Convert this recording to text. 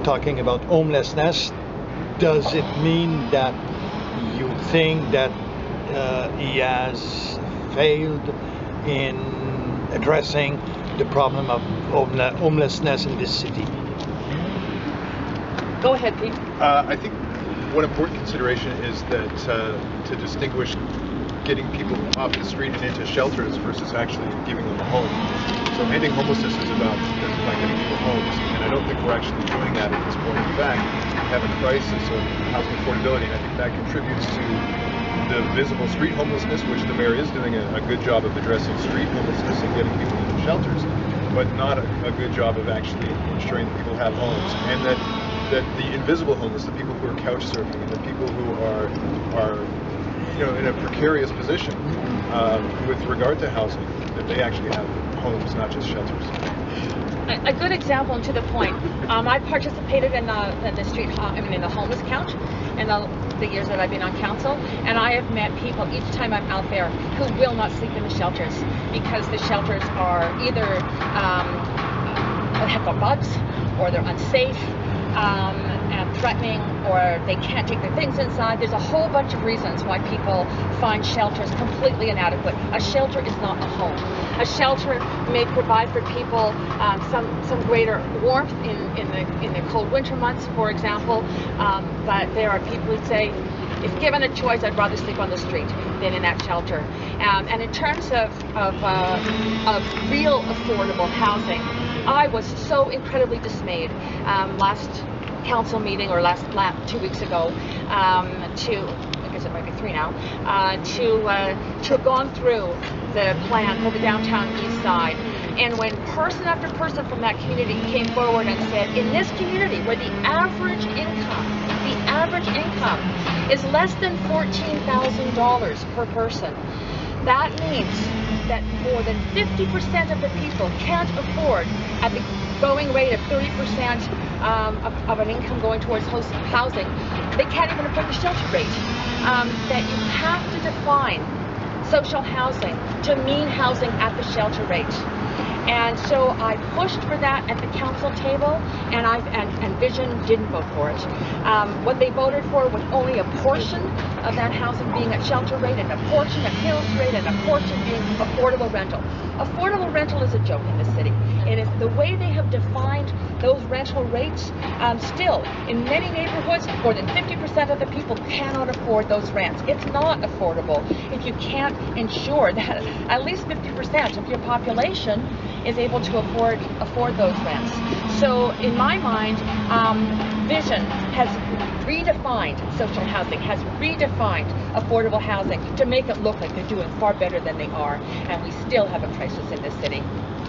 talking about homelessness, does it mean that you think that he has failed in addressing the problem of homelessness in this city? Go ahead, Pete. I think one important consideration is that to distinguish getting people off the street and into shelters versus actually giving them a home. So ending homelessness is about getting people homes, and I don't think we're actually doing that at this point. In fact, we have a crisis of housing affordability, and I think that contributes to the visible street homelessness, which the mayor is doing a good job of addressing street homelessness and getting people into shelters, but not a good job of actually ensuring that people have homes, and that the invisible homeless, the people who are couch surfing, and the people who are in a precarious position with regard to housing, that they actually have homes, not just shelters. A good example, and to the point, I participated in the homeless count in the years that I've been on council, and I have met people each time I'm out there who will not sleep in the shelters because the shelters are either have got bugs, or they're unsafe and threatening, or they can't take their things inside. There's a whole bunch of reasons why people find shelters completely inadequate. A shelter is not a home. A shelter may provide for people some greater warmth in the cold winter months, for example, but there are people who say, if given a choice, I'd rather sleep on the street than in that shelter. And in terms of real affordable housing, I was so incredibly dismayed last council meeting, or last 2 weeks ago, I guess it might be 3 now, to have gone through the plan for the downtown east side. And when person after person from that community came forward and said, in this community where the average income is less than $14,000 per person, that means that more than 50% of the people can't afford, at the going rate of 30% of an income going towards housing, they can't even afford the shelter rate. That you have to define social housing to mean housing at the shelter rate. And so I pushed for that at the council table, and Vision didn't vote for it. What they voted for was only a portion of that housing being at shelter rate, and a portion at Hills rate, and a portion being affordable rental. Affordable rental is a joke in this city. It is the way they have defined those rental rates. Still, in many neighborhoods, more than 50% of the people cannot afford those rents. It's not affordable if you can't ensure that at least 50% of your population is able to afford those rents. So in my mind, Vision has redefined social housing, has redefined affordable housing to make it look like they're doing far better than they are, and we still have a crisis in this city.